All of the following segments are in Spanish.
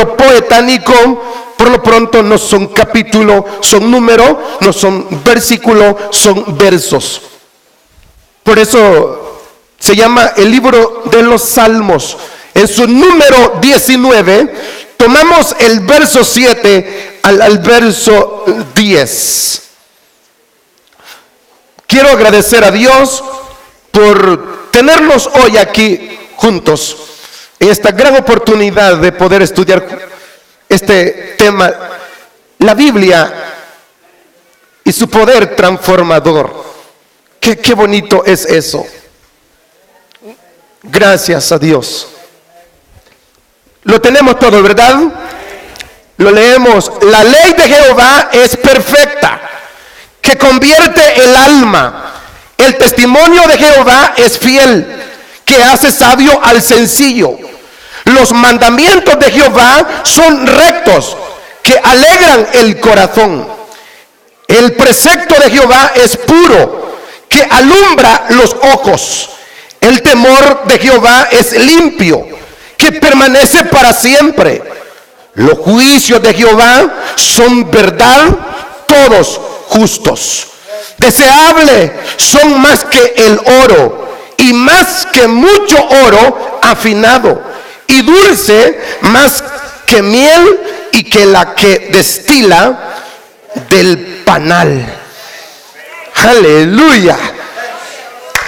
poetánico, por lo pronto no son capítulos, son números, no son versículos, son versos. Por eso se llama el libro de los Salmos. En su número 19, tomamos el verso 7 al verso 10. Quiero agradecer a Dios por tenernos hoy aquí juntos en esta gran oportunidad de poder estudiar este tema, la Biblia y su poder transformador. Qué bonito es eso. Gracias a Dios. Lo tenemos todo, ¿verdad? Lo leemos. La ley de Jehová es perfecta, que convierte el alma. El testimonio de Jehová es fiel, que hace sabio al sencillo. Los mandamientos de Jehová son rectos, que alegran el corazón. El precepto de Jehová es puro, que alumbra los ojos. El temor de Jehová es limpio, que permanece para siempre. Los juicios de Jehová son verdad, todos justos. Deseable son más que el oro, y más que mucho oro afinado, y dulce más que miel, y que la que destila del panal. Aleluya.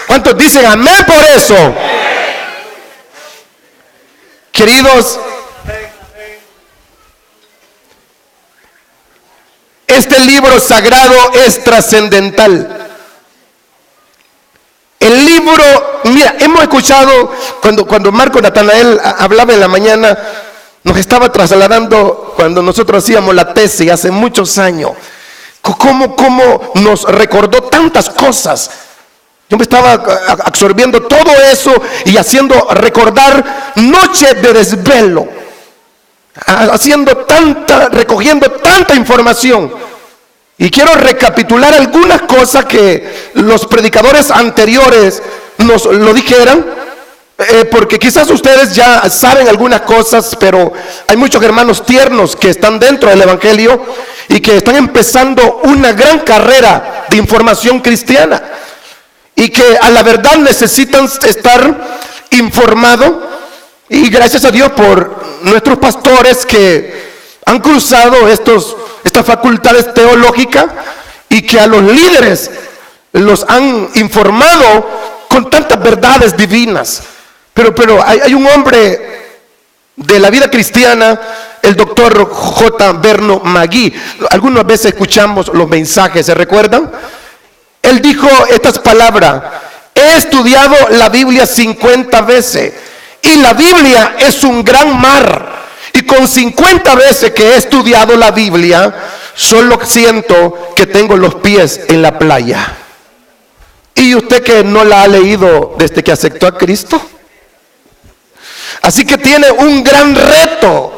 ¿Cuántos dicen amén por eso? Queridos, este libro sagrado es trascendental. El libro, mira, hemos escuchado cuando Marco Natanael hablaba en la mañana, nos estaba trasladando cuando nosotros hacíamos la tesis hace muchos años. ¿Cómo nos recordó tantas cosas? Yo me estaba absorbiendo todo eso y haciendo recordar noches de desvelo, recogiendo tanta información. Y quiero recapitular algunas cosas que los predicadores anteriores nos lo dijeran, porque quizás ustedes ya saben algunas cosas, pero hay muchos hermanos tiernos que están dentro del Evangelio y que están empezando una gran carrera de información cristiana y que a la verdad necesitan estar informados. Y gracias a Dios por nuestros pastores que han cruzado estas facultades teológicas y que a los líderes los han informado con tantas verdades divinas. Pero hay un hombre de la vida cristiana, el doctor J. Vernon McGee. Algunas veces escuchamos los mensajes, ¿se recuerdan? Él dijo estas palabras: he estudiado la Biblia 50 veces y la Biblia es un gran mar. Y con 50 veces que he estudiado la Biblia, solo siento que tengo los pies en la playa. ¿Y usted que no la ha leído desde que aceptó a Cristo? Así que tiene un gran reto.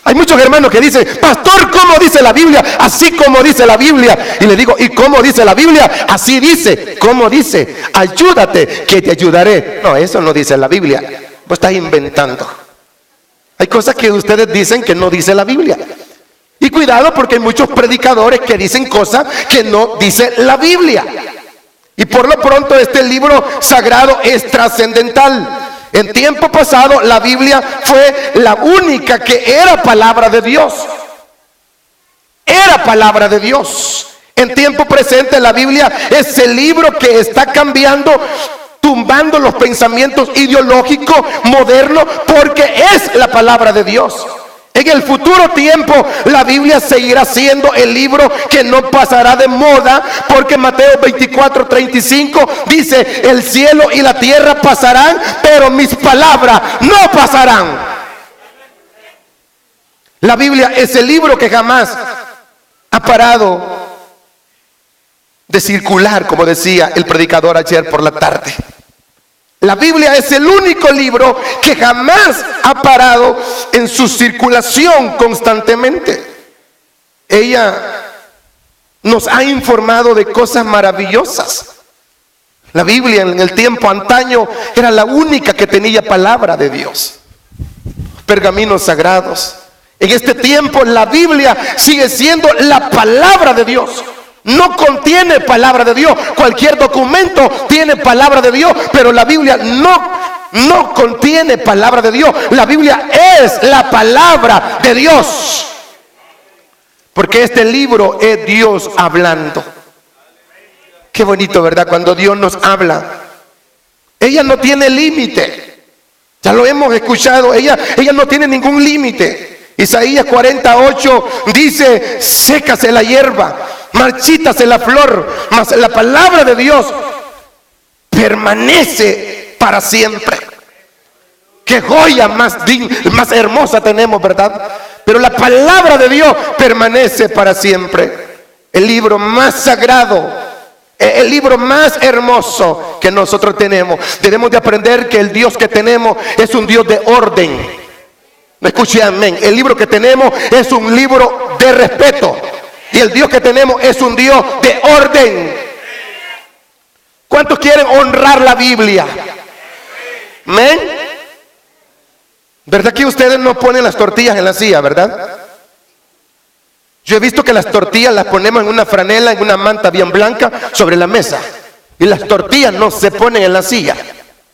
Hay muchos hermanos que dicen: pastor, ¿cómo dice la Biblia? Así como dice la Biblia. Y le digo: ¿y cómo dice la Biblia? Así dice. ¿Cómo dice? Ayúdate, que te ayudaré. No, eso no dice la Biblia. Vos estás inventando. Hay cosas que ustedes dicen que no dice la Biblia. Y cuidado, porque hay muchos predicadores que dicen cosas que no dice la Biblia. Y por lo pronto este libro sagrado es trascendental. En tiempo pasado la Biblia fue la única que era palabra de Dios. Era palabra de Dios. En tiempo presente la Biblia es el libro que está cambiando, tumbando los pensamientos ideológicos modernos, porque es la palabra de Dios. En el futuro tiempo la Biblia seguirá siendo el libro que no pasará de moda, porque Mateo 24:35 dice: el cielo y la tierra pasarán, pero mis palabras no pasarán. La Biblia es el libro que jamás ha parado de circular, como decía el predicador ayer por la tarde. La Biblia es el único libro que jamás ha parado en su circulación constantemente. Ella nos ha informado de cosas maravillosas. La Biblia en el tiempo antaño era la única que tenía palabra de Dios. Pergaminos sagrados. En este tiempo la Biblia sigue siendo la palabra de Dios. No contiene palabra de Dios. Cualquier documento tiene palabra de Dios, pero la Biblia no contiene palabra de Dios. La Biblia es la palabra de Dios. Porque este libro es Dios hablando. Qué bonito, ¿verdad? Cuando Dios nos habla. Ella no tiene límite. Ya lo hemos escuchado. Ella no tiene ningún límite. Isaías 48 dice: sécase la hierba, marchítase la flor, mas la palabra de Dios permanece para siempre. Qué joya más hermosa tenemos, ¿verdad? Pero la palabra de Dios permanece para siempre. El libro más sagrado, el libro más hermoso que nosotros tenemos. Debemos de aprender que el Dios que tenemos es un Dios de orden. ¿Me escuché? Amén. El libro que tenemos es un libro de respeto. Y el Dios que tenemos es un Dios de orden. ¿Cuántos quieren honrar la Biblia? Amén. ¿Verdad que ustedes no ponen las tortillas en la silla, verdad? Yo he visto que las tortillas las ponemos en una franela, en una manta bien blanca, sobre la mesa. Y las tortillas no se ponen en la silla.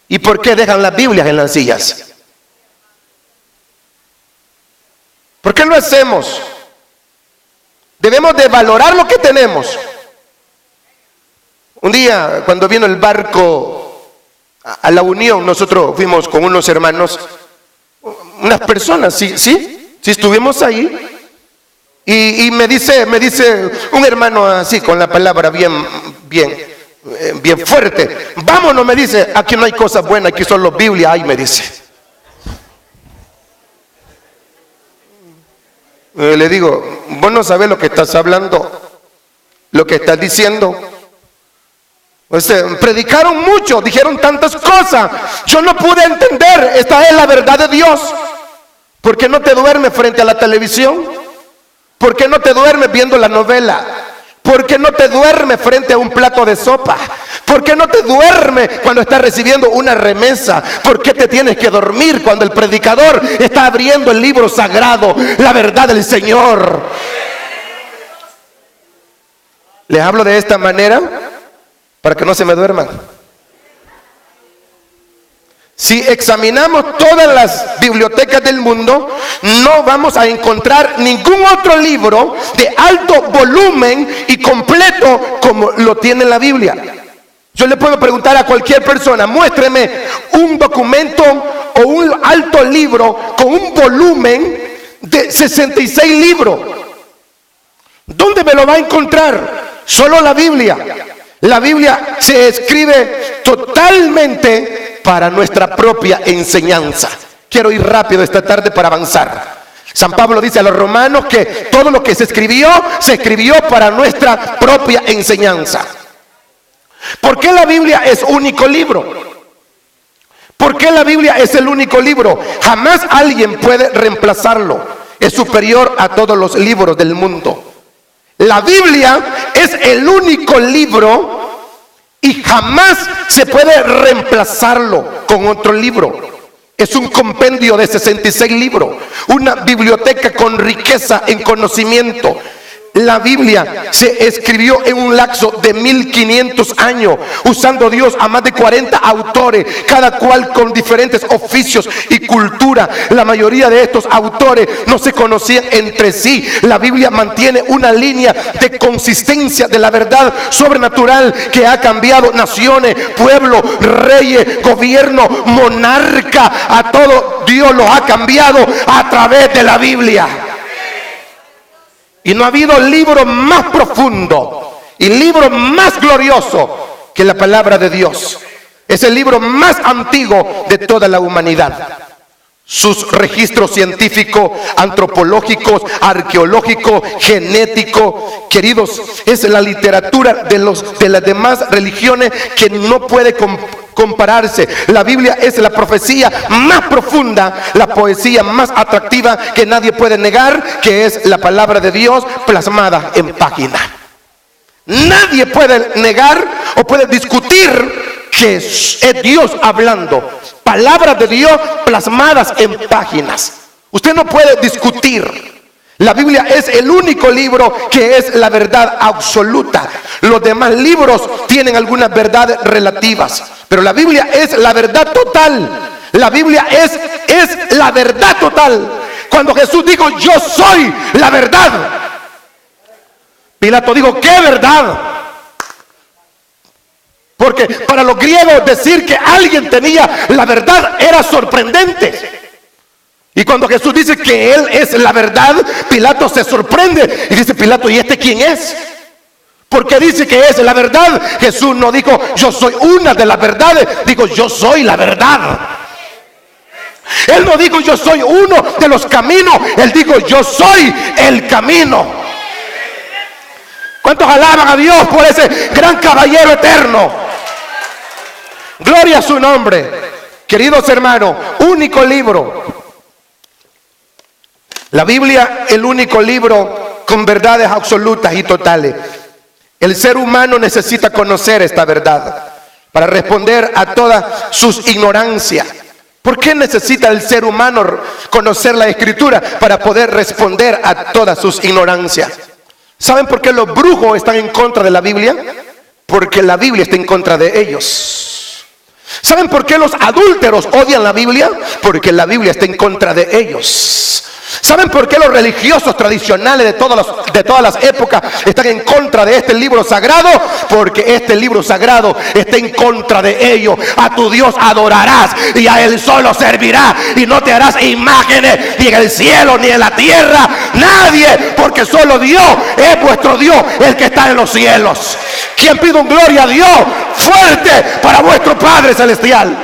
¿Y por qué dejan las Biblias en las sillas? ¿Por qué lo hacemos? Debemos de valorar lo que tenemos. Un día, cuando vino el barco a la Unión, nosotros fuimos con unos hermanos, unas personas, sí, estuvimos ahí. Y me dice un hermano así, con la palabra bien fuerte: vámonos, me dice, aquí no hay cosas buenas, aquí solo Biblia hay, me dice. Le digo: vos no sabés lo que estás hablando, lo que estás diciendo. Predicaron mucho, dijeron tantas cosas, yo no pude entender. Esta es la verdad de Dios. ¿Por qué no te duermes frente a la televisión? ¿Por qué no te duermes viendo la novela? ¿Por qué no te duermes frente a un plato de sopa? ¿Por qué no te duermes cuando estás recibiendo una remesa? ¿Por qué te tienes que dormir cuando el predicador está abriendo el libro sagrado, la verdad del Señor? Les hablo de esta manera para que no se me duerman. Si examinamos todas las bibliotecas del mundo, no vamos a encontrar ningún otro libro de alto volumen y completo como lo tiene la Biblia. Yo le puedo preguntar a cualquier persona: muéstreme un documento o un alto libro con un volumen de 66 libros. ¿Dónde me lo va a encontrar? Solo la Biblia. La Biblia se escribe totalmente para nuestra propia enseñanza. Quiero ir rápido esta tarde para avanzar. San Pablo dice a los romanos que todo lo que se escribió para nuestra propia enseñanza. ¿Por qué la Biblia es único libro? ¿Por qué la Biblia es el único libro? Jamás alguien puede reemplazarlo. Es superior a todos los libros del mundo. La Biblia es el único libro y jamás se puede reemplazarlo con otro libro. Es un compendio de 66 libros, una biblioteca con riqueza en conocimiento. La Biblia se escribió en un lapso de 1500 años, usando Dios a más de 40 autores, cada cual con diferentes oficios y cultura. La mayoría de estos autores no se conocían entre sí. La Biblia mantiene una línea de consistencia de la verdad sobrenatural que ha cambiado naciones, pueblos, reyes, gobierno, monarca. A todo Dios lo ha cambiado a través de la Biblia. Y no ha habido libro más profundo y libro más glorioso que la palabra de Dios. Es el libro más antiguo de toda la humanidad. Sus registros científicos, antropológicos, arqueológicos, genéticos, queridos, es la literatura de las demás religiones que no puede compararse. La Biblia es la profecía más profunda, la poesía más atractiva que nadie puede negar, que es la palabra de Dios plasmada en página. Nadie puede negar o puede discutir que es Dios hablando. Palabras de Dios plasmadas en páginas. Usted no puede discutir. La Biblia es el único libro que es la verdad absoluta. Los demás libros tienen algunas verdades relativas, pero la Biblia es la verdad total. La Biblia es la verdad total. Cuando Jesús dijo, yo soy la verdad, Pilato dijo, ¿qué verdad? Porque para los griegos decir que alguien tenía la verdad era sorprendente. Y cuando Jesús dice que Él es la verdad, Pilato se sorprende y dice, Pilato, ¿y este quién es? Porque dice que es la verdad. Jesús no dijo, yo soy una de las verdades, dijo, yo soy la verdad. Él no dijo, yo soy uno de los caminos, Él dijo, yo soy el camino. ¿Cuántos alaban a Dios por ese gran caballero eterno? Gloria a su nombre. Queridos hermanos, único libro. La Biblia, el único libro con verdades absolutas y totales. El ser humano necesita conocer esta verdad para responder a todas sus ignorancias. ¿Por qué necesita el ser humano conocer la Escritura? Para poder responder a todas sus ignorancias. ¿Saben por qué los brujos están en contra de la Biblia? Porque la Biblia está en contra de ellos. ¿Saben por qué los adúlteros odian la Biblia? Porque la Biblia está en contra de ellos. ¿Saben por qué los religiosos tradicionales de todas las épocas están en contra de este libro sagrado? Porque este libro sagrado está en contra de ellos. A tu Dios adorarás y a Él solo servirás, y no te harás imágenes ni en el cielo ni en la tierra, nadie, porque solo Dios es vuestro Dios, el que está en los cielos. ¿Quién pide un gloria a Dios fuerte para vuestro Padre Celestial?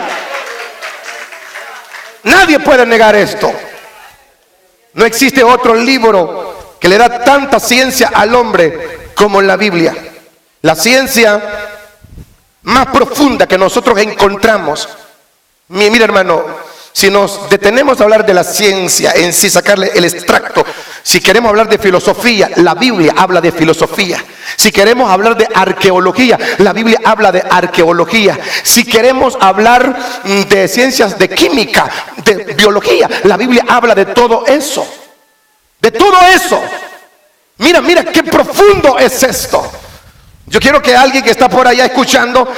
Nadie puede negar esto. No existe otro libro que le da tanta ciencia al hombre como la Biblia. La ciencia más profunda que nosotros encontramos. Mira, hermano, si nos detenemos a hablar de la ciencia en sí, sacarle el extracto, si queremos hablar de filosofía, la Biblia habla de filosofía. Si queremos hablar de arqueología, la Biblia habla de arqueología. Si queremos hablar de ciencias de química, de biología, la Biblia habla de todo eso. De todo eso. Mira qué profundo es esto. Yo quiero que alguien que está por allá escuchando,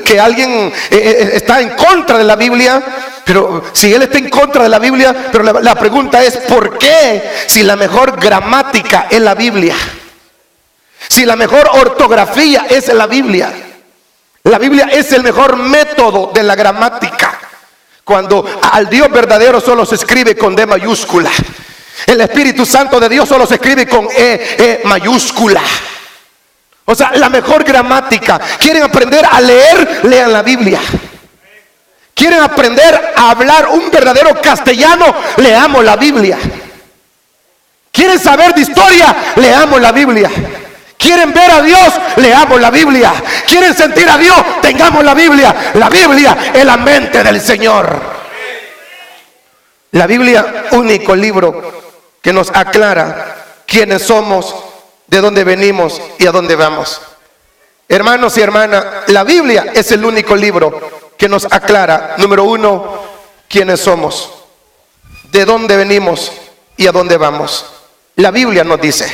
que alguien está en contra de la Biblia, pero si él está en contra de la Biblia, pero la pregunta es, ¿por qué? Si la mejor gramática es la Biblia, si la mejor ortografía es la Biblia es el mejor método de la gramática. Cuando al Dios verdadero solo se escribe con D mayúscula, el Espíritu Santo de Dios solo se escribe con E mayúscula. O sea, la mejor gramática. ¿Quieren aprender a leer? Lean la Biblia. ¿Quieren aprender a hablar un verdadero castellano? Leamos la Biblia. ¿Quieren saber de historia? Leamos la Biblia. ¿Quieren ver a Dios? Leamos la Biblia. ¿Quieren sentir a Dios? Tengamos la Biblia. La Biblia es la mente del Señor. La Biblia, único libro que nos aclara quiénes somos, de dónde venimos y a dónde vamos. Hermanos y hermanas, la Biblia es el único libro que nos aclara, número uno, quiénes somos, de dónde venimos y a dónde vamos. La Biblia nos dice.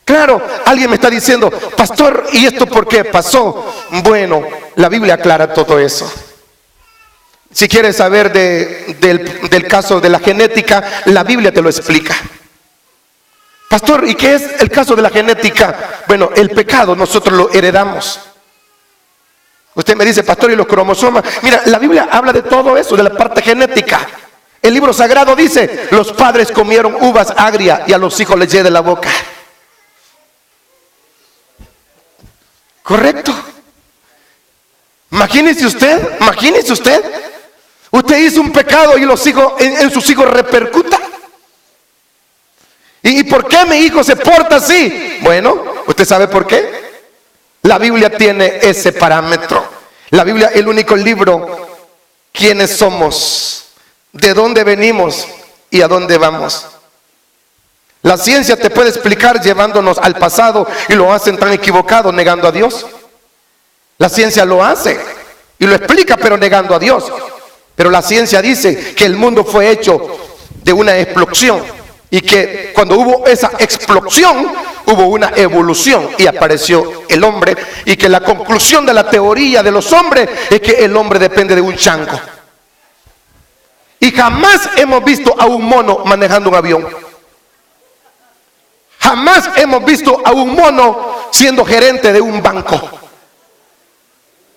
Claro, alguien me está diciendo, pastor, ¿y esto por qué pasó? Bueno, la Biblia aclara todo eso. Si quieres saber del caso de la genética, la Biblia te lo explica. Pastor, ¿y qué es el caso de la genética? Bueno, el pecado nosotros lo heredamos. Usted me dice, pastor, ¿y los cromosomas? Mira, la Biblia habla de todo eso, de la parte genética. El libro sagrado dice, los padres comieron uvas agrias y a los hijos les hiede la boca. ¿Correcto? Imagínese usted. Usted hizo un pecado y los hijos, en sus hijos repercuta. ¿Y por qué mi hijo se porta así? Bueno, ¿usted sabe por qué? La Biblia tiene ese parámetro. La Biblia es el único libro, quiénes somos, de dónde venimos y a dónde vamos. La ciencia te puede explicar llevándonos al pasado y lo hacen tan equivocado, negando a Dios. La ciencia lo hace y lo explica, pero negando a Dios. Pero la ciencia dice que el mundo fue hecho de una explosión. Y que cuando hubo esa explosión, hubo una evolución y apareció el hombre. Y que la conclusión de la teoría de los hombres es que el hombre depende de un chango. Y jamás hemos visto a un mono manejando un avión. Jamás hemos visto a un mono siendo gerente de un banco.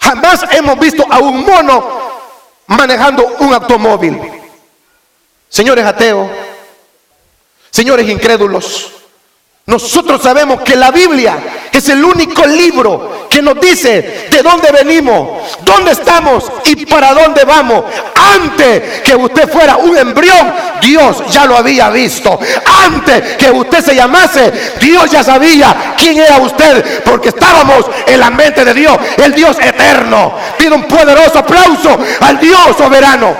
Jamás hemos visto a un mono manejando un automóvil. Señores ateos, señores incrédulos, nosotros sabemos que la Biblia es el único libro que nos dice de dónde venimos, dónde estamos y para dónde vamos. Antes que usted fuera un embrión, Dios ya lo había visto. Antes que usted se llamase, Dios ya sabía quién era usted, porque estábamos en la mente de Dios, el Dios eterno. Pido un poderoso aplauso al Dios soberano.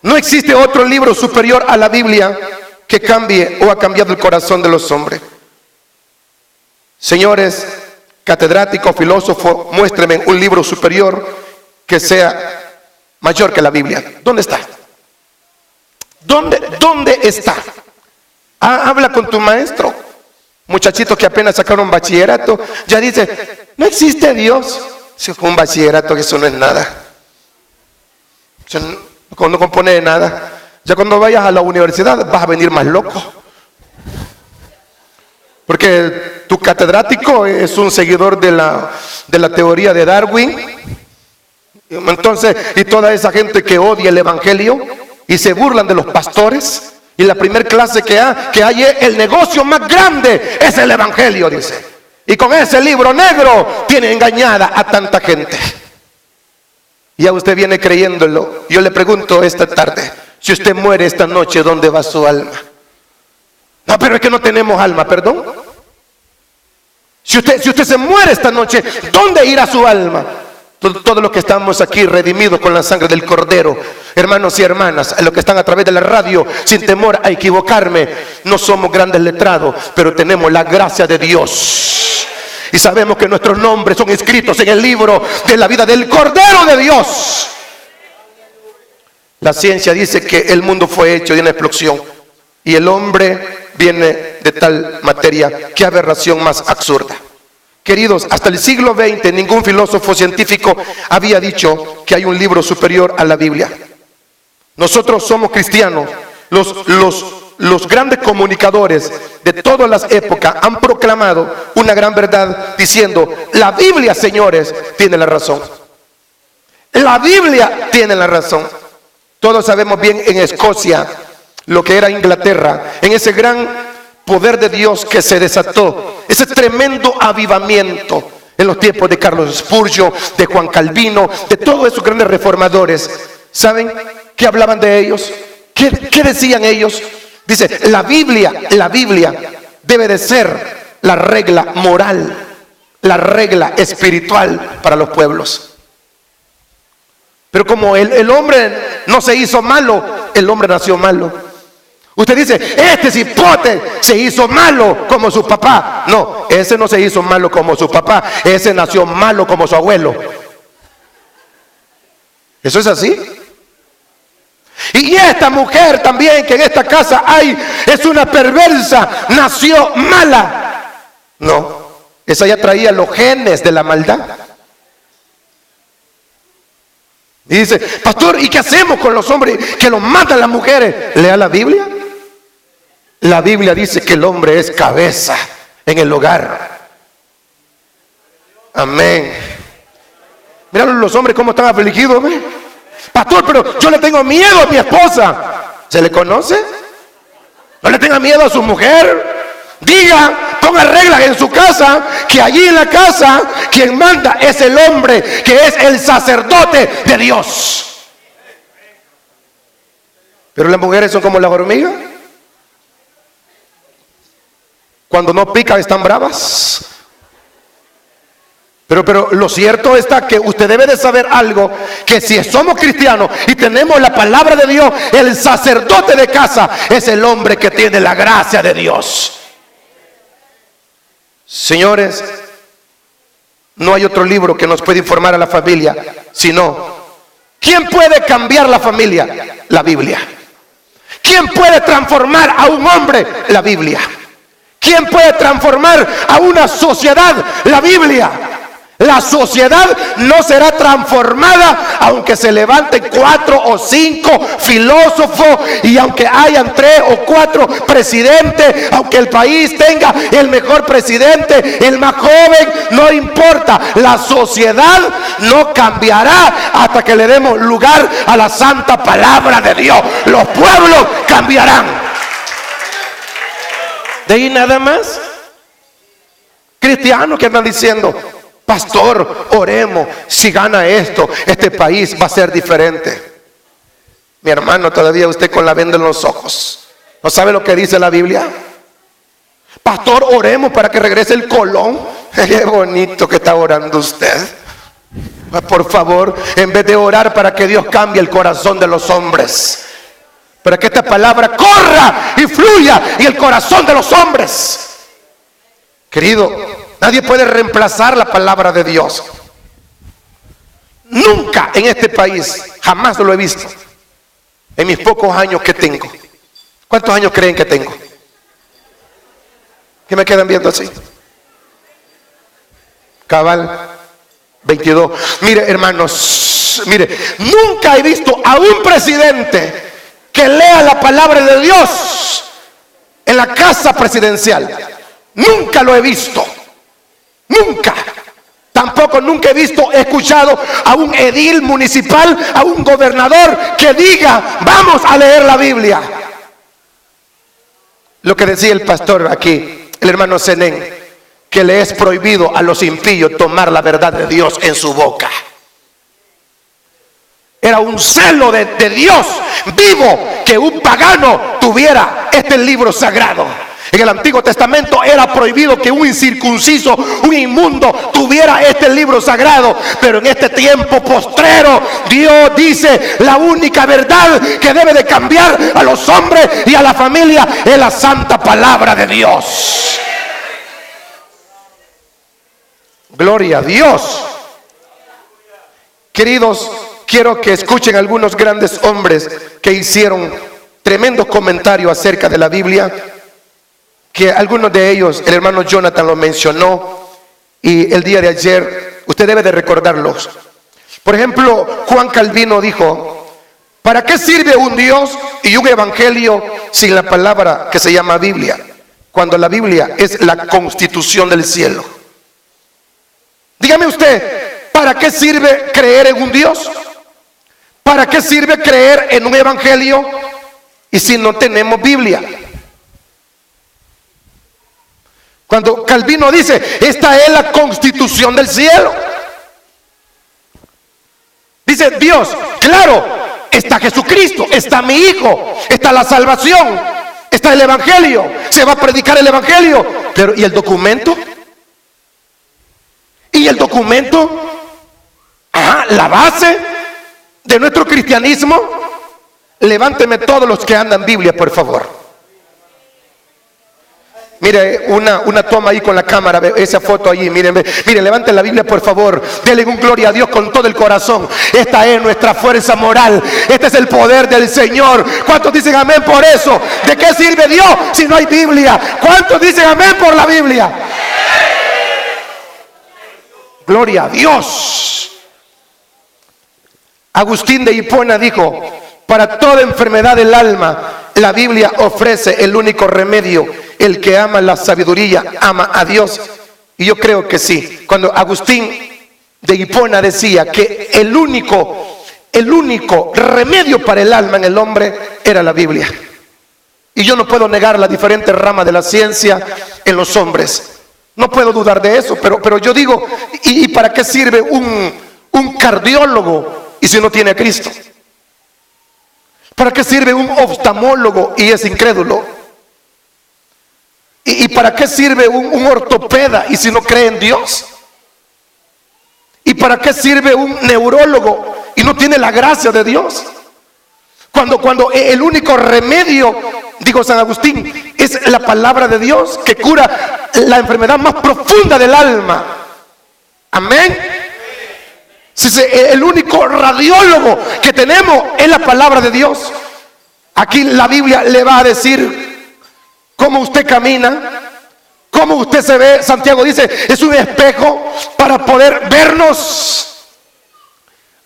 No existe otro libro superior a la Biblia que cambie o ha cambiado el corazón de los hombres. Señores, catedráticos, filósofos, muéstrenme un libro superior que sea mayor que la Biblia. ¿Dónde está? ¿Dónde está? Habla con tu maestro. Muchachitos que apenas sacaron bachillerato, ya dice, no existe Dios. Si es un bachillerato, que eso no es nada. No compone de nada. Ya cuando vayas a la universidad vas a venir más loco, porque tu catedrático es un seguidor de la teoría de Darwin. Entonces, y toda esa gente que odia el evangelio y se burlan de los pastores, y la primera clase que hay es el negocio más grande es el evangelio, dice, y con ese libro negro tiene engañada a tanta gente. Y ya usted viene creyéndolo. Yo le pregunto esta tarde, si usted muere esta noche, ¿dónde va su alma? No, pero es que no tenemos alma, perdón. Si usted se muere esta noche, ¿dónde irá su alma? Todos los que estamos aquí redimidos con la sangre del Cordero, hermanos y hermanas, los que están a través de la radio, sin temor a equivocarme, no somos grandes letrados, pero tenemos la gracia de Dios. Y sabemos que nuestros nombres son escritos en el libro de la vida del Cordero de Dios. La ciencia dice que el mundo fue hecho de una explosión y el hombre viene de tal materia. Qué aberración más absurda. Queridos, hasta el siglo XX ningún filósofo científico había dicho que hay un libro superior a la Biblia. Nosotros somos cristianos. Los grandes comunicadores de todas las épocas han proclamado una gran verdad diciendo, la Biblia, señores, tiene la razón. La Biblia tiene la razón. Todos sabemos bien en Escocia, lo que era Inglaterra, en ese gran poder de Dios que se desató, ese tremendo avivamiento en los tiempos de Carlos Spurgeon, de Juan Calvino, de todos esos grandes reformadores. ¿Saben qué hablaban de ellos? ¿Qué decían ellos? Dice, la Biblia debe de ser la regla moral, la regla espiritual para los pueblos. Pero como el hombre no se hizo malo, el hombre nació malo. Usted dice, este cipote se hizo malo como su papá. No, ese no se hizo malo como su papá, ese nació malo como su abuelo. ¿Eso es así? Y esta mujer también que en esta casa hay, es una perversa, nació mala. No, esa ya traía los genes de la maldad. Y dice, pastor, ¿y qué hacemos con los hombres que los matan las mujeres? Lea la Biblia. La Biblia dice que el hombre es cabeza en el hogar. Amén. Mira los hombres cómo están afligidos, ¿ves? Pastor, pero yo le tengo miedo a mi esposa. ¿Se le conoce? No le tenga miedo a su mujer. Diga, ponga reglas en su casa, que allí en la casa quien manda es el hombre, que es el sacerdote de Dios. Pero las mujeres son como las hormigas. Cuando no pican están bravas. Pero lo cierto está que usted debe de saber algo, que si somos cristianos y tenemos la palabra de Dios, el sacerdote de casa es el hombre que tiene la gracia de Dios. Señores, no hay otro libro que nos pueda informar a la familia, sino ¿Quién puede cambiar la familia? La Biblia. ¿Quién puede transformar a un hombre? La Biblia. ¿Quién puede transformar a una sociedad? La Biblia. La sociedad no será transformada aunque se levanten 4 o 5 filósofos y aunque hayan 3 o 4 presidentes, aunque el país tenga el mejor presidente, el más joven, no importa. La sociedad no cambiará hasta que le demos lugar a la santa palabra de Dios. Los pueblos cambiarán. De ahí nada más. Cristianos que andan diciendo: pastor, oremos, si gana esto, este país va a ser diferente. Mi hermano, todavía usted con la venda en los ojos. ¿No sabe lo que dice la Biblia? Pastor, oremos para que regrese el Colón. Qué bonito que está orando usted. Por favor, en vez de orar para que Dios cambie el corazón de los hombres, para que esta palabra corra y fluya y el corazón de los hombres. Querido, nadie puede reemplazar la palabra de Dios. Nunca en este país, jamás lo he visto. En mis pocos años que tengo. ¿Cuántos años creen que tengo? ¿Qué me quedan viendo así? Cabal, 22. Mire, hermanos, mire, nunca he visto a un presidente que lea la palabra de Dios en la casa presidencial. Nunca lo he visto. Nunca. Tampoco nunca he escuchado a un edil municipal, a un gobernador que diga: vamos a leer la Biblia. Lo que decía el pastor aquí, el hermano Zenén, que le es prohibido a los impíos tomar la verdad de Dios en su boca. Era un celo de Dios vivo que un pagano tuviera este libro sagrado. En el Antiguo Testamento era prohibido que un incircunciso, un inmundo, tuviera este libro sagrado. Pero en este tiempo postrero, Dios dice: la única verdad que debe de cambiar a los hombres y a la familia es la santa palabra de Dios. Gloria a Dios. Queridos, quiero que escuchen algunos grandes hombres que hicieron tremendos comentarios acerca de la Biblia, que algunos de ellos, el hermano Jonathan lo mencionó, y el día de ayer usted debe de recordarlos. Por ejemplo, Juan Calvino dijo: ¿para qué sirve un Dios y un evangelio sin la palabra que se llama Biblia, cuando la Biblia es la constitución del cielo? Dígame usted, ¿para qué sirve creer en un Dios? ¿Para qué sirve creer en un evangelio y si no tenemos Biblia? Cuando Calvino dice: esta es la constitución del cielo. Dice Dios: claro, está Jesucristo, está mi Hijo, está la salvación, está el evangelio, se va a predicar el evangelio. Pero ¿y el documento? ¿Y el documento? La base de nuestro cristianismo. Levánteme todos los que andan Biblia, por favor. Mire, una toma ahí con la cámara, esa foto allí, miren, levanten la Biblia por favor, denle un gloria a Dios con todo el corazón. Esta es nuestra fuerza moral, este es el poder del Señor. ¿Cuántos dicen amén por eso? ¿De qué sirve Dios si no hay Biblia? ¿Cuántos dicen amén por la Biblia? Gloria a Dios. Agustín de Hipona dijo: para toda enfermedad del alma, la Biblia ofrece el único remedio. El que ama la sabiduría ama a Dios. Y yo creo que sí. Cuando Agustín de Hipona decía que el único remedio para el alma en el hombre era la Biblia. Y yo no puedo negar la diferente rama de la ciencia en los hombres. No puedo dudar de eso, pero yo digo, ¿y para qué sirve un cardiólogo y si no tiene a Cristo? ¿Para qué sirve un oftalmólogo y es incrédulo? ¿Y para qué sirve un ortopeda y si no cree en Dios? ¿Y para qué sirve un neurólogo y no tiene la gracia de Dios? Cuando el único remedio, digo San Agustín, es la palabra de Dios que cura la enfermedad más profunda del alma. Amén. El único radiólogo que tenemos es la palabra de Dios. Aquí la Biblia le va a decir cómo usted camina, cómo usted se ve. Santiago dice, es un espejo para poder vernos.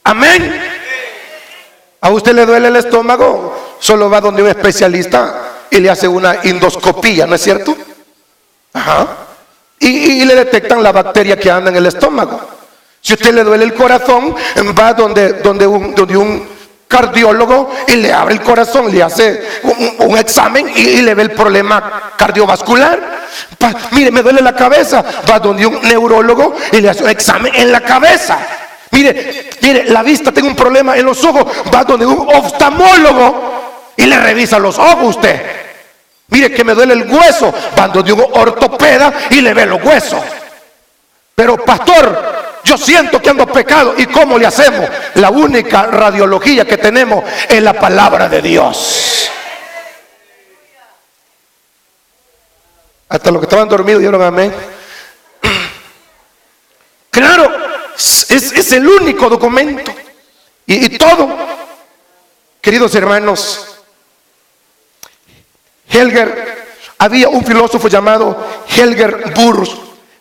Amén. ¿A usted le duele el estómago? Solo va donde un especialista y le hace una endoscopía, ¿no es cierto? Ajá. Y le detectan la bacteria que anda en el estómago. Si a usted le duele el corazón, va donde un cardiólogo y le abre el corazón, le hace un examen y le ve el problema cardiovascular. Mire, me duele la cabeza, va donde un neurólogo y le hace un examen en la cabeza. Mire, la vista, tengo un problema en los ojos, va donde un oftalmólogo y le revisa los ojos usted. Mire que me duele el hueso, va donde un ortopeda y le ve los huesos. Pero pastor, yo siento que ando pecado. ¿Y cómo le hacemos? La única radiología que tenemos es la palabra de Dios. Hasta los que estaban dormidos dijeron amén. Claro, es el único documento. Y todo, queridos hermanos, había un filósofo llamado Helger Burns.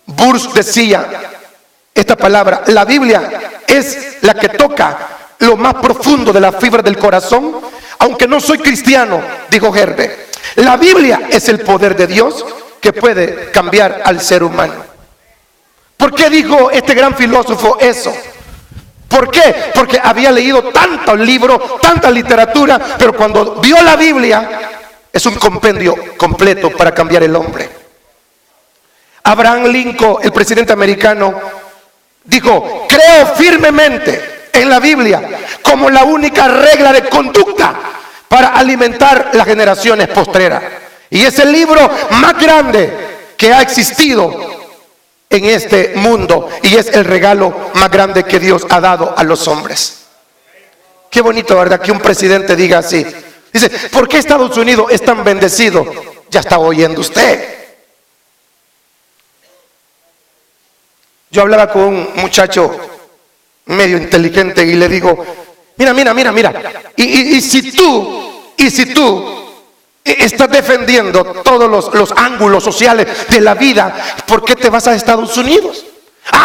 Burns decía esta palabra: la Biblia es la que toca lo más profundo de la fibra del corazón. Aunque no soy cristiano, dijo Helger, la Biblia es el poder de Dios que puede cambiar al ser humano. ¿Por qué dijo este gran filósofo eso? ¿Por qué? Porque había leído tantos libros, tanta literatura, pero cuando vio la Biblia, es un compendio completo para cambiar el hombre. Abraham Lincoln, el presidente americano, dijo: creo firmemente en la Biblia como la única regla de conducta para alimentar las generaciones postreras. Y es el libro más grande que ha existido en este mundo, y es el regalo más grande que Dios ha dado a los hombres. Qué bonito, ¿verdad? Que un presidente diga así. Dice: ¿por qué Estados Unidos es tan bendecido? Ya está oyendo usted. Yo hablaba con un muchacho medio inteligente y le digo: mira. Y si tú estás defendiendo todos los ángulos sociales de la vida, ¿por qué te vas a Estados Unidos?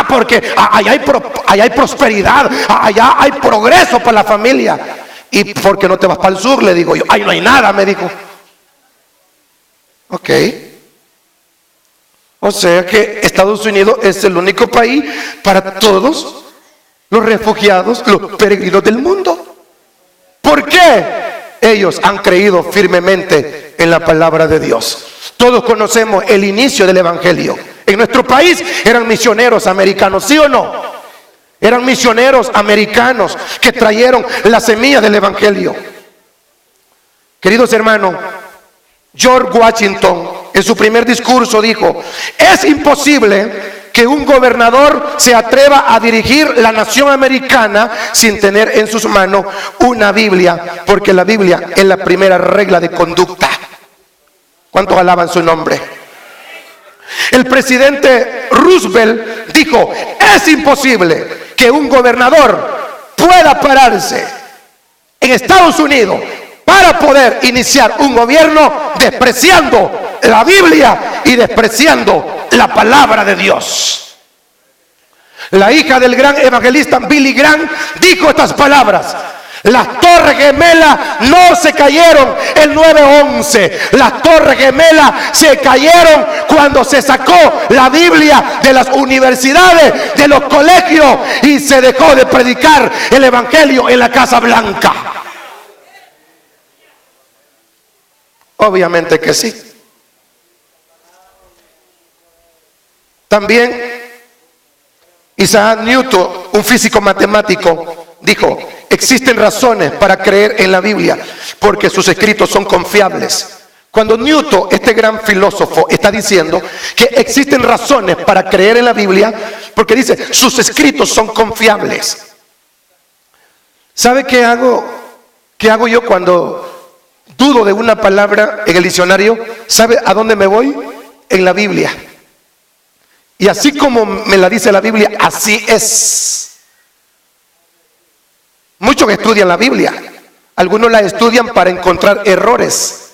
Porque allá hay prosperidad, allá hay progreso para la familia. ¿Y por qué no te vas para el sur? Le digo yo. No hay nada, me dijo. Ok. O sea que Estados Unidos es el único país para todos los refugiados, los peregrinos del mundo. ¿Por qué? Ellos han creído firmemente en la palabra de Dios. Todos conocemos el inicio del evangelio. En nuestro país eran misioneros americanos, ¿sí o no? Eran misioneros americanos que trajeron la semilla del evangelio. Queridos hermanos, George Washington en su primer discurso dijo: es imposible que un gobernador se atreva a dirigir la nación americana sin tener en sus manos una Biblia, porque la Biblia es la primera regla de conducta. ¿Cuántos alaban su nombre? El presidente Roosevelt dijo: es imposible que un gobernador pueda pararse en Estados Unidos para poder iniciar un gobierno despreciando la Biblia y despreciando la palabra de Dios. La hija del gran evangelista Billy Graham dijo estas palabras: las torres gemelas no se cayeron el 9/11. Las torres gemelas se cayeron cuando se sacó la Biblia de las universidades, de los colegios, y se dejó de predicar el evangelio en la Casa Blanca. Obviamente que sí. También Isaac Newton, un físico matemático, dijo: existen razones para creer en la Biblia porque sus escritos son confiables. Cuando Newton, este gran filósofo, está diciendo que existen razones para creer en la Biblia, porque dice: sus escritos son confiables. ¿Sabe qué hago? ¿Qué hago yo cuando dudo de una palabra en el diccionario? ¿Sabe a dónde me voy? En la Biblia. Y así como me la dice la Biblia, así es. Muchos estudian la Biblia. Algunos la estudian para encontrar errores.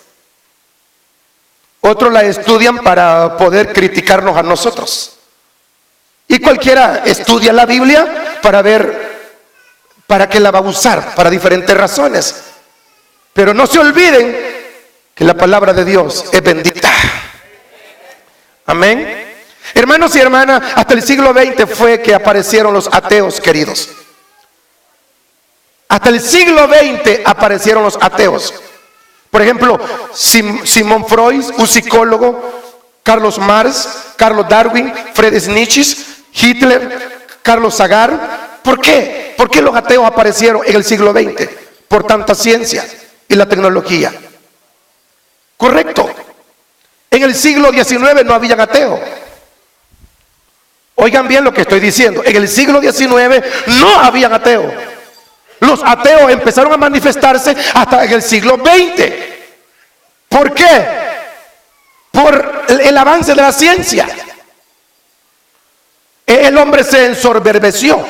Otros la estudian para poder criticarnos a nosotros. Y cualquiera estudia la Biblia para ver para qué la va a usar, para diferentes razones. Pero no se olviden que la palabra de Dios es bendita. Amén. Hermanos y hermanas, hasta el siglo XX fue que aparecieron los ateos, queridos. Hasta el siglo XX aparecieron los ateos. Por ejemplo, Sigmund Freud, un psicólogo, Carlos Marx, Carlos Darwin, Friedrich Nietzsche, Hitler, Carlos Sagan. ¿Por qué? ¿Por qué los ateos aparecieron en el siglo XX? Por tanta ciencia y la tecnología. Correcto. En el siglo XIX no había ateos. Oigan bien lo que estoy diciendo. En el siglo XIX no había ateos. Los ateos empezaron a manifestarse hasta en el siglo XX. ¿Por qué? Por el avance de la ciencia. El hombre se ensoberbeció.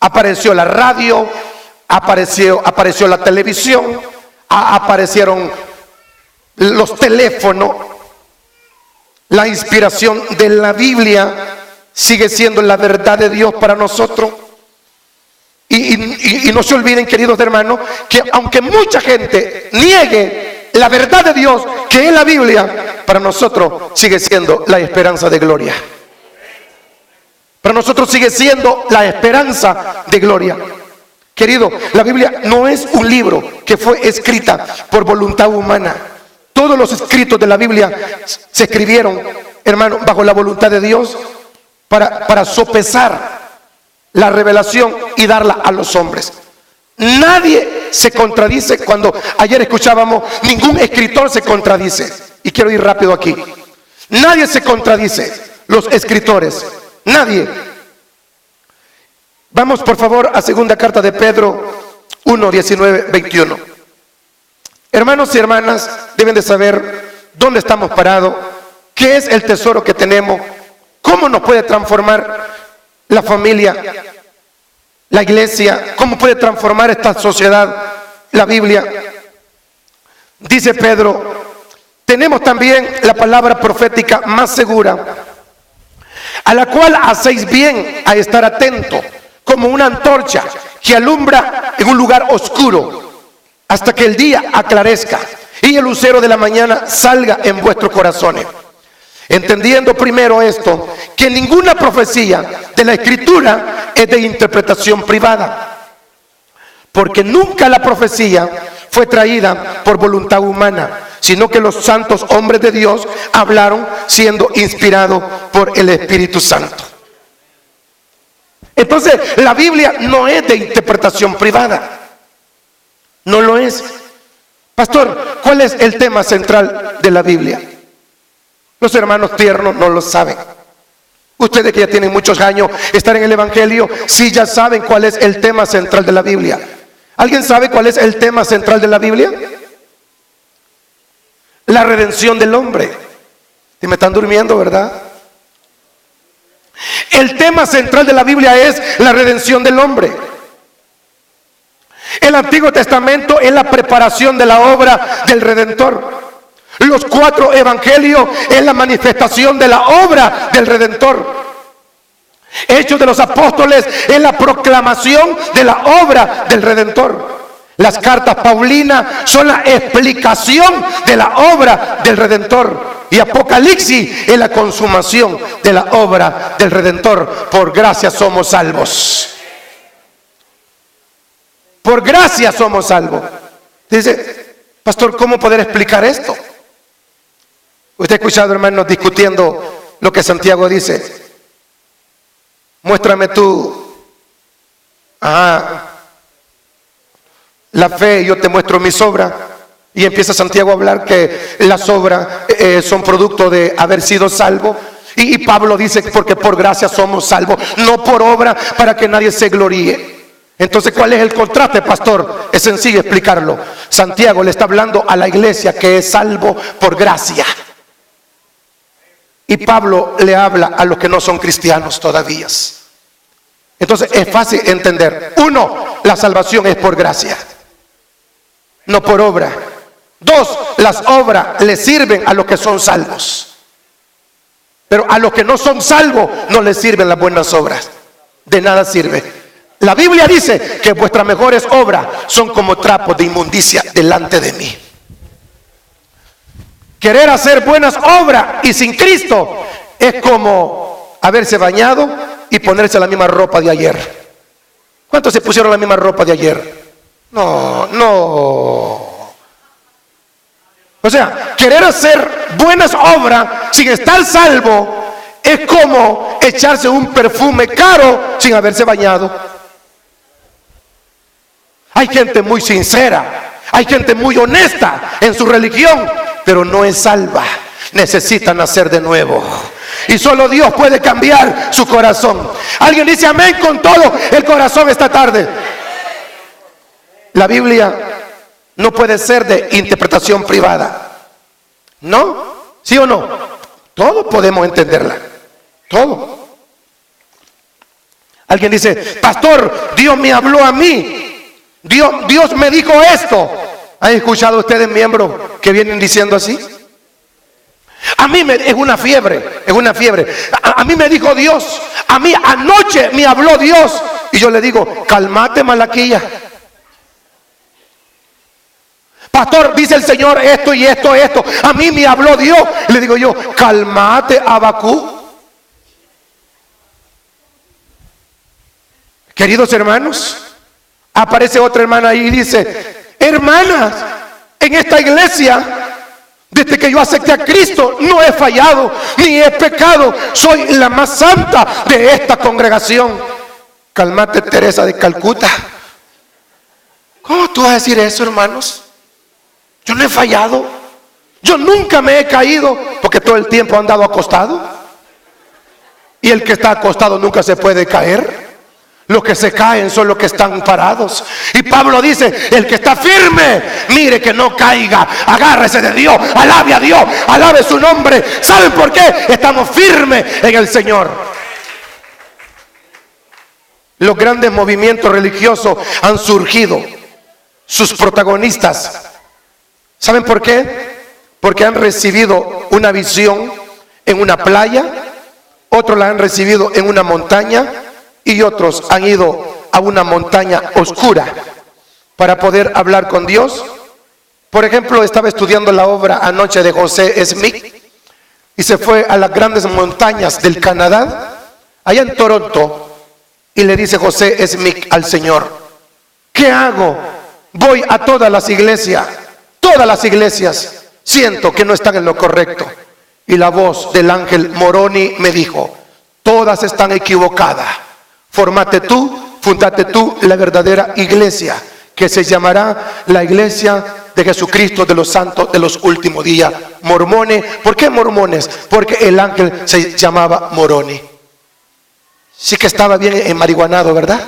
Apareció la radio, apareció la televisión, aparecieron los teléfonos. La inspiración de la Biblia sigue siendo la verdad de Dios para nosotros. Y no se olviden, queridos hermanos, que aunque mucha gente niegue la verdad de Dios, que es la Biblia, para nosotros sigue siendo la esperanza de gloria. Para nosotros sigue siendo la esperanza de gloria. Querido, la Biblia no es un libro que fue escrita por voluntad humana. Todos los escritos de la Biblia se escribieron, hermano, bajo la voluntad de Dios para sopesar la revelación y darla a los hombres. Nadie se contradice. Cuando ayer escuchábamos, ningún escritor se contradice. Y quiero ir rápido aquí. Nadie se contradice, los escritores. Nadie. Vamos por favor a segunda carta de Pedro 1, 19, 21. Hermanos y hermanas, deben de saber dónde estamos parados, qué es el tesoro que tenemos, cómo nos puede transformar la familia, la iglesia, cómo puede transformar esta sociedad, la Biblia. Dice Pedro, tenemos también la palabra profética más segura, a la cual hacéis bien a estar atento, como una antorcha que alumbra en un lugar oscuro, hasta que el día aclarezca y el lucero de la mañana salga en vuestros corazones. Entendiendo primero esto, que ninguna profecía de la Escritura es de interpretación privada, porque nunca la profecía fue traída por voluntad humana, sino que los santos hombres de Dios hablaron siendo inspirados por el Espíritu Santo. Entonces, la Biblia no es de interpretación privada. No lo es. Pastor, ¿cuál es el tema central de la Biblia? Los hermanos tiernos no lo saben. Ustedes que ya tienen muchos años estar en el Evangelio, sí ya saben cuál es el tema central de la Biblia. ¿Alguien sabe cuál es el tema central de la Biblia? La redención del hombre. Y me están durmiendo, ¿verdad? El tema central de la Biblia es la redención del hombre. El Antiguo Testamento es la preparación de la obra del Redentor. Los 4 evangelios es la manifestación de la obra del Redentor. Hechos de los Apóstoles es la proclamación de la obra del Redentor. Las cartas paulinas son la explicación de la obra del Redentor. Y Apocalipsis es la consumación de la obra del Redentor. Por gracia somos salvos. Por gracia somos salvos. Dice, pastor, ¿cómo poder explicar esto? Usted ha escuchado, hermanos, discutiendo lo que Santiago dice. Muéstrame tú la fe y yo te muestro mis obras. Y empieza Santiago a hablar que las obras son producto de haber sido salvo. Y Pablo dice, porque por gracia somos salvos, no por obra, para que nadie se gloríe. Entonces, ¿cuál es el contraste, pastor? Es sencillo explicarlo. Santiago le está hablando a la iglesia que es salvo por gracia. Y Pablo le habla a los que no son cristianos todavía. Entonces es fácil entender. Uno, la salvación es por gracia, no por obra. Dos, las obras le sirven a los que son salvos. Pero a los que no son salvos no les sirven las buenas obras. De nada sirve. La Biblia dice que vuestras mejores obras son como trapos de inmundicia delante de mí. Querer hacer buenas obras y sin Cristo es como haberse bañado y ponerse la misma ropa de ayer. ¿Cuántos se pusieron la misma ropa de ayer? No. O sea, querer hacer buenas obras sin estar salvo es como echarse un perfume caro sin haberse bañado. Hay gente muy sincera, hay gente muy honesta en su religión, pero no es salva. Necesitan nacer de nuevo. Y solo Dios puede cambiar su corazón. Alguien dice amén con todo el corazón esta tarde. La Biblia no puede ser de interpretación privada. ¿No? ¿Sí o no? Todos podemos entenderla. Todo. Alguien dice, pastor, Dios me habló a mí. Dios me dijo esto. ¿Han escuchado ustedes miembros que vienen diciendo así? A mí es una fiebre, es una fiebre. A mí me dijo Dios, a mí anoche me habló Dios. Y yo le digo, cálmate, Malaquía. Pastor, dice el Señor esto y esto, esto. A mí me habló Dios. Y le digo yo, cálmate, Abacú. Queridos hermanos, aparece otra hermana ahí y dice, hermanas, en esta iglesia, desde que yo acepté a Cristo, no he fallado, ni he pecado. Soy la más santa de esta congregación. Cálmate, Teresa de Calcuta. ¿Cómo tú vas a decir eso, hermanos? Yo no he fallado. Yo nunca me he caído, porque todo el tiempo he andado acostado. Y el que está acostado nunca se puede caer. Los que se caen son los que están parados. Y Pablo dice, el que está firme, mire que no caiga, agárrese de Dios, alabe a Dios, alabe su nombre. ¿Saben por qué? Estamos firmes en el Señor. Los grandes movimientos religiosos han surgido. Sus protagonistas, ¿saben por qué? Porque han recibido una visión en una playa, otros la han recibido en una montaña, y otros han ido a una montaña oscura para poder hablar con Dios. Por ejemplo, estaba estudiando la obra anoche de José Smith y se fue a las grandes montañas del Canadá, allá en Toronto, y le dice José Smith al Señor, ¿qué hago? Voy a todas las iglesias, siento que no están en lo correcto. Y la voz del ángel Moroni me dijo, todas están equivocadas. Fundate tú la verdadera iglesia, que se llamará la iglesia de Jesucristo de los santos de los últimos días. Mormones. ¿Por qué mormones? Porque el ángel se llamaba Moroni. Sí que estaba bien emarihuanado, ¿verdad?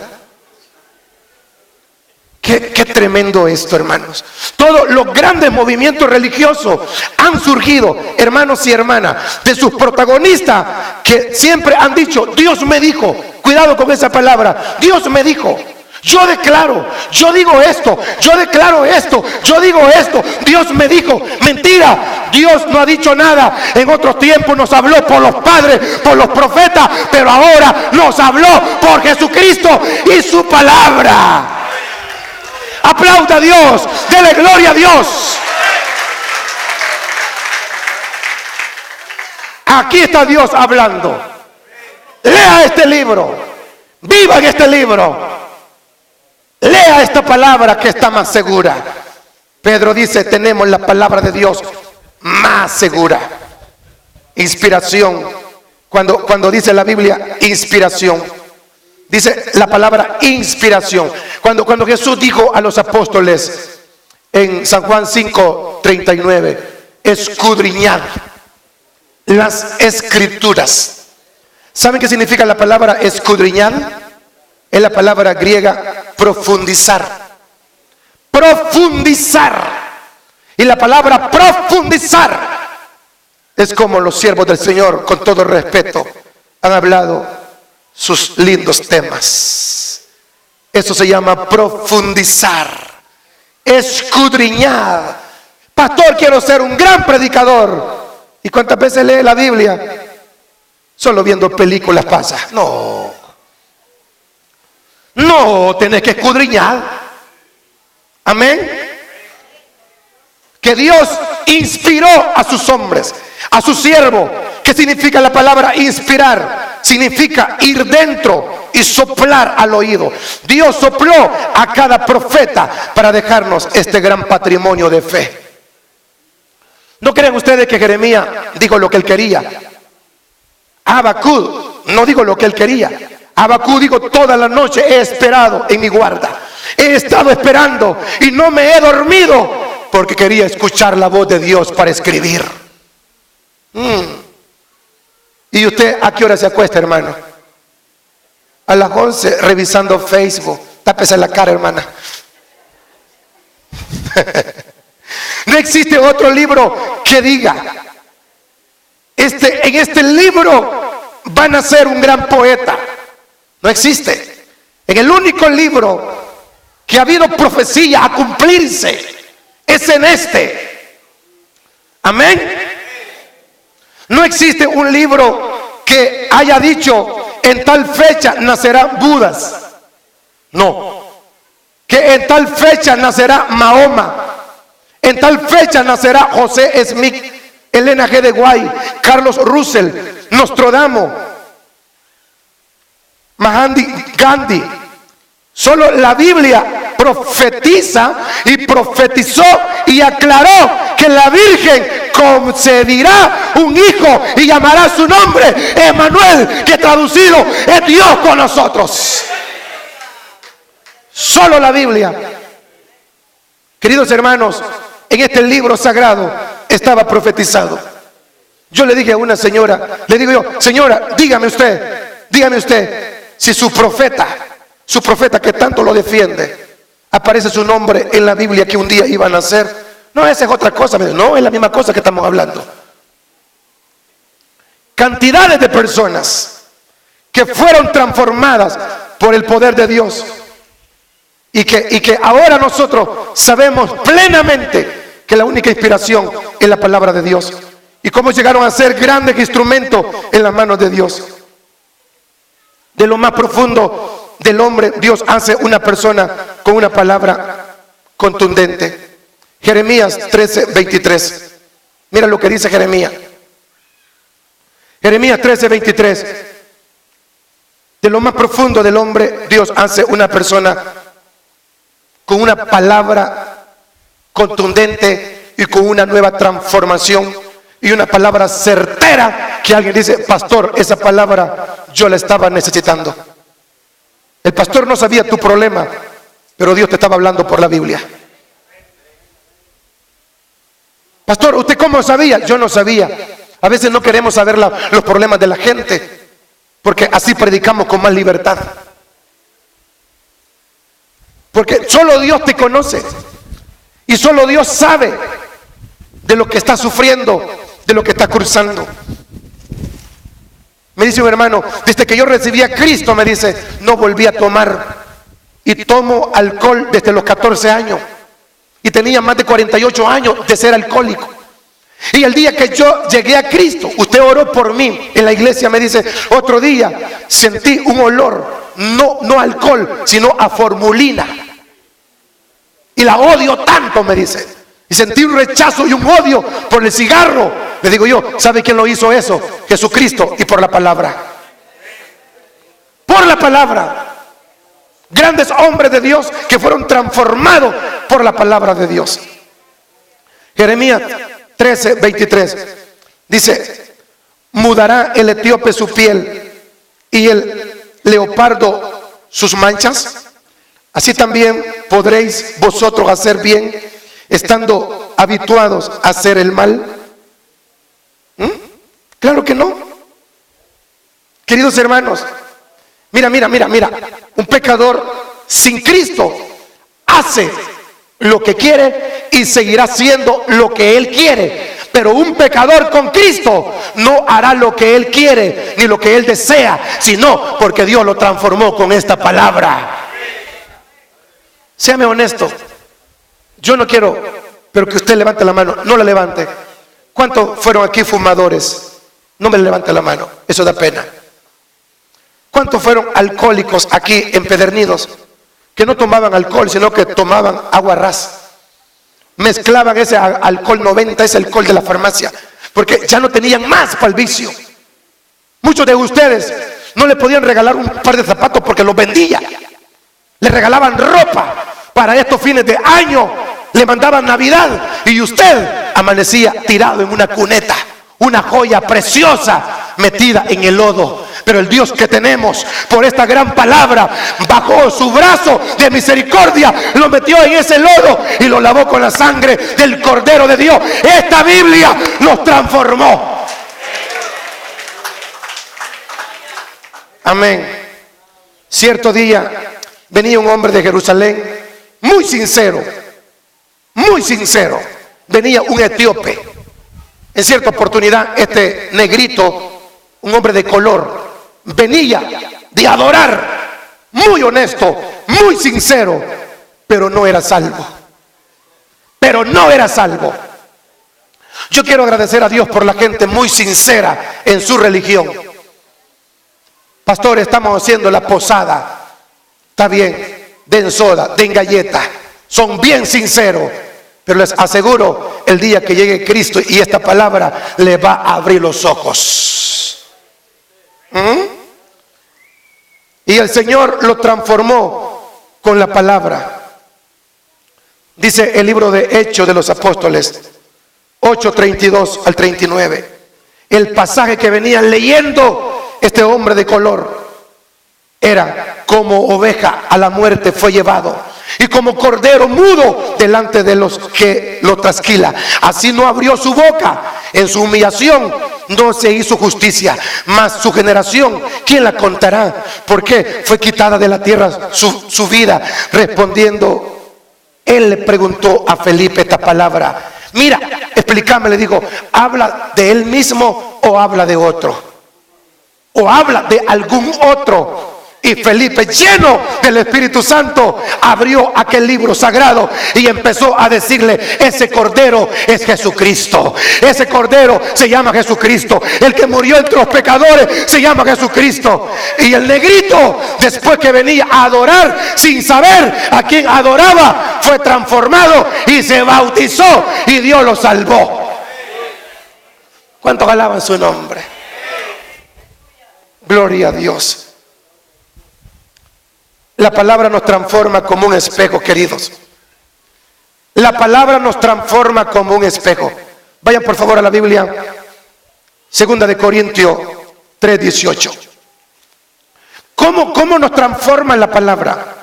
Qué tremendo esto, hermanos. Todos los grandes movimientos religiosos han surgido, hermanos y hermanas, de sus protagonistas que siempre han dicho, Dios me dijo. Cuidado con esa palabra, Dios me dijo. Yo declaro, yo digo esto, yo declaro esto, yo digo esto, Dios me dijo. Mentira, Dios no ha dicho nada. En otros tiempos nos habló por los padres, por los profetas, pero ahora nos habló por Jesucristo y su palabra. Aplauda a Dios, dele gloria a Dios. Aquí está Dios hablando. Lea este libro, viva en este libro, lea esta palabra que está más segura. Pedro dice, tenemos la palabra de Dios más segura. Inspiración, cuando dice la Biblia inspiración, dice la palabra inspiración. Cuando Jesús dijo a los apóstoles en San Juan 5:39, escudriñad las escrituras. ¿Saben qué significa la palabra escudriñar? Es la palabra griega profundizar. Profundizar. Y la palabra profundizar es como los siervos del Señor, con todo respeto, han hablado sus lindos temas. Eso se llama profundizar, escudriñar. Pastor, quiero ser un gran predicador. ¿Y cuántas veces lee la Biblia? Solo viendo películas pasa. No, tenés que escudriñar. Amén. Que Dios inspiró a sus hombres, a su siervo. ¿Qué significa la palabra inspirar? Significa ir dentro y soplar al oído. Dios sopló a cada profeta para dejarnos este gran patrimonio de fe. ¿No creen ustedes que Jeremías dijo lo que él quería? Habacuc no dijo lo que él quería. Habacuc dijo: toda la noche he esperado en mi guarda. He estado esperando y no me he dormido porque quería escuchar la voz de Dios para escribir. ¿Y usted a qué hora se acuesta, hermano? A las 11 revisando Facebook. Tápese la cara, hermana. No existe otro libro que diga: en este libro van a ser un gran poeta. No existe. En el único libro que ha habido profecía a cumplirse es en este. Amén. No existe un libro que haya dicho: en tal fecha nacerá Budas. No. Que en tal fecha nacerá Mahoma. En tal fecha nacerá José Smith, Elena G. de White, Carlos Russell, Nostradamus, Mahatma Gandhi. Solo la Biblia profetiza y profetizó y aclaró que la Virgen concebirá un hijo y llamará su nombre Emmanuel, que traducido es Dios con nosotros. Solo la Biblia. Queridos hermanos, en este libro sagrado estaba profetizado. Yo le dije a una señora, le digo yo: señora, dígame usted si su profeta que tanto lo defiende, aparece su nombre en la Biblia que un día iba a nacer. No, esa es otra cosa. No, es la misma cosa que estamos hablando. Cantidades de personas que fueron transformadas por el poder de Dios y que ahora nosotros sabemos plenamente que la única inspiración es la palabra de Dios, y cómo llegaron a ser grandes instrumentos en las manos de Dios. De lo más profundo del hombre, Dios hace una persona con una palabra contundente. Jeremías 13:23. Mira lo que dice Jeremías. Jeremías 13:23. De lo más profundo del hombre, Dios hace una persona con una palabra contundente y con una nueva transformación y una palabra certera que alguien dice: pastor, esa palabra yo la estaba necesitando. El pastor no sabía tu problema, pero Dios te estaba hablando por la Biblia. Pastor, ¿usted cómo sabía? Yo no sabía. A veces no queremos saber los problemas de la gente, porque así predicamos con más libertad. Porque solo Dios te conoce y solo Dios sabe de lo que está sufriendo, de lo que está cruzando. Me dice un hermano: desde que yo recibí a Cristo, me dice, no volví a tomar, y tomo alcohol desde los 14 años y tenía más de 48 años de ser alcohólico. Y el día que yo llegué a Cristo, usted oró por mí en la iglesia, me dice, otro día sentí un olor, no a alcohol, sino a formulina, y la odio tanto, me dice, y sentí un rechazo y un odio por el cigarro. Le digo yo: ¿sabe quién lo hizo eso? Jesucristo, y por la palabra. Por la palabra. Grandes hombres de Dios que fueron transformados por la palabra de Dios. Jeremías 13:23 dice: mudará el etíope su piel y el leopardo sus manchas. Así también podréis vosotros hacer bien, estando habituados a hacer el mal. Claro que no. Queridos hermanos, mira. Un pecador sin Cristo hace lo que quiere y seguirá haciendo lo que él quiere, Pero un pecador con Cristo no hará lo que él quiere ni lo que él desea, sino porque Dios lo transformó con esta palabra. Séame honesto. Yo no quiero, pero que usted levante la mano. No la levante. ¿Cuántos fueron aquí fumadores? No me levante la mano. Eso da pena. ¿Cuántos fueron alcohólicos aquí empedernidos? Que no tomaban alcohol, sino que tomaban agua ras. Mezclaban ese alcohol 90, ese alcohol de la farmacia, porque ya no tenían más para el vicio. Muchos de ustedes no le podían regalar un par de zapatos porque los vendía. Le regalaban ropa para estos fines de año, le mandaban Navidad y usted amanecía tirado en una cuneta, una joya preciosa metida en el lodo. Pero el Dios que tenemos, por esta gran palabra, bajó su brazo de misericordia, lo metió en ese lodo y lo lavó con la sangre del Cordero de Dios. Esta Biblia nos transformó. Amén. Cierto día venía un hombre de Jerusalén, muy sincero, venía un etíope. En cierta oportunidad este negrito, un hombre de color, venía de adorar, muy honesto, muy sincero, pero no era salvo. Yo quiero agradecer a Dios por la gente muy sincera en su religión. Pastor, estamos haciendo la posada. Está bien, den soda, den galleta. Son bien sinceros. Pero les aseguro, el día que llegue Cristo y esta palabra le va a abrir los ojos. Y el Señor lo transformó con la palabra. Dice el libro de Hechos de los Apóstoles 8:32 al 39. El pasaje que venían leyendo este hombre de color era: como oveja a la muerte fue llevado, y como cordero mudo delante de los que lo trasquila, así no abrió su boca. En su humillación no se hizo justicia, mas su generación, ¿quién la contará? Porque fue quitada de la tierra su vida. Respondiendo, él le preguntó a Felipe esta palabra: mira, explícame, le dijo, ¿habla de él mismo o habla de otro? ¿O habla de algún otro? Y Felipe, lleno del Espíritu Santo, abrió aquel libro sagrado y empezó a decirle: ese cordero es Jesucristo. Ese cordero se llama Jesucristo. El que murió entre los pecadores se llama Jesucristo. Y el negrito, después que venía a adorar sin saber a quién adoraba, fue transformado y se bautizó y Dios lo salvó. ¿Cuántos alaban su nombre? Gloria a Dios. La palabra nos transforma como un espejo, queridos. La palabra nos transforma como un espejo. Vayan por favor a la Biblia, 2 de Corintios 3:18. ¿Cómo nos transforma la palabra?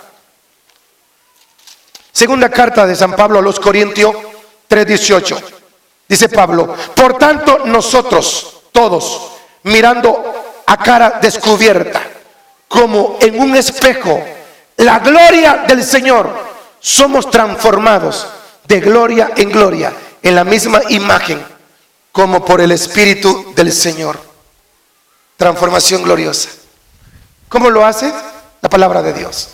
Segunda carta de San Pablo a los Corintios 3:18. Dice Pablo: por tanto nosotros todos, mirando a cara descubierta, como en un espejo, la gloria del Señor, somos transformados de gloria en gloria en la misma imagen, como por el Espíritu del Señor. Transformación gloriosa. ¿Cómo lo hace? La palabra de Dios.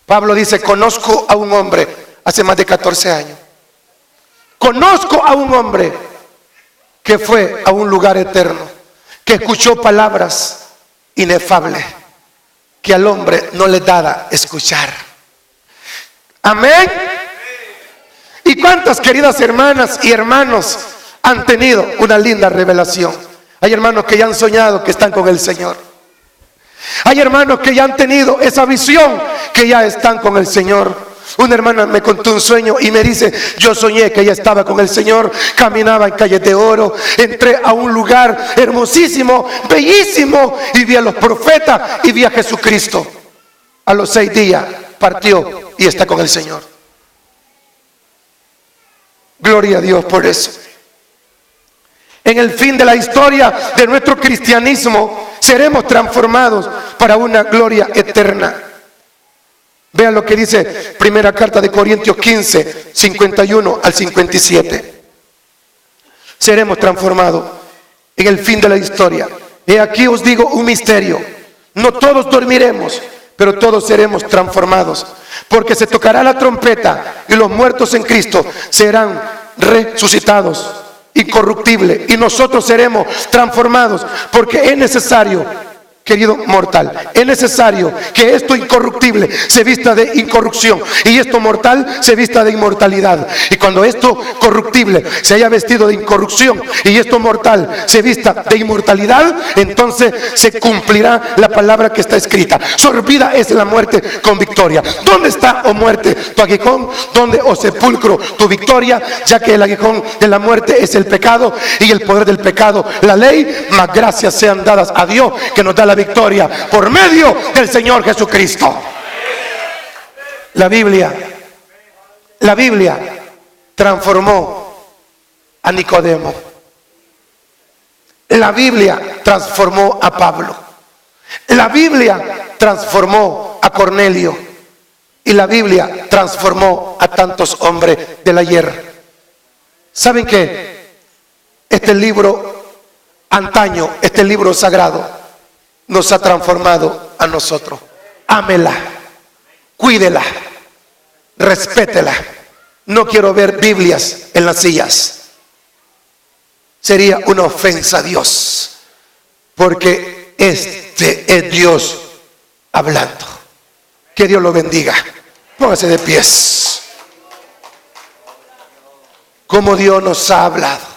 Pablo dice: conozco a un hombre hace más de 14 años. Conozco a un hombre que fue a un lugar eterno, que escuchó palabras inefables que al hombre no le da escuchar. Amén. ¿Y cuántas queridas hermanas y hermanos han tenido una linda revelación? Hay hermanos que ya han soñado que están con el Señor. Hay hermanos que ya han tenido esa visión, que ya están con el Señor. Una hermana me contó un sueño y me dice: yo soñé que ella estaba con el Señor, caminaba en calles de oro, entré a un lugar hermosísimo, bellísimo, y vi a los profetas y vi a Jesucristo. A los 6 días partió y está con el Señor. Gloria a Dios por eso. En el fin de la historia de nuestro cristianismo seremos transformados para una gloria eterna. Vean lo que dice primera carta de Corintios 15, 51 al 57. seremos transformados en el fin de la historia. Y aquí os digo un misterio: no todos dormiremos, pero todos seremos transformados, porque se tocará la trompeta y los muertos en Cristo serán resucitados, incorruptibles, y nosotros seremos transformados, porque es necesario, querido mortal, es necesario que esto incorruptible se vista de incorrupción y esto mortal se vista de inmortalidad. Y cuando esto corruptible se haya vestido de incorrupción y esto mortal se vista de inmortalidad, entonces se cumplirá la palabra que está escrita: sorbida es la muerte con victoria. ¿Dónde está, oh muerte, tu aguijón? ¿Dónde, oh sepulcro, tu victoria? Ya que el aguijón de la muerte es el pecado y el poder del pecado la ley, mas gracias sean dadas a Dios que nos da la victoria por medio del Señor Jesucristo. La Biblia transformó a Nicodemo. La Biblia transformó a Pablo. La Biblia transformó a Cornelio. Y la Biblia transformó a tantos hombres del ayer. ¿Saben qué? Este libro antaño, este libro sagrado, nos ha transformado a nosotros. Ámela, cuídela, respétela. No quiero ver Biblias en las sillas. Sería una ofensa a Dios, porque este es Dios hablando. Que Dios lo bendiga. Póngase de pies. Como Dios nos ha hablado.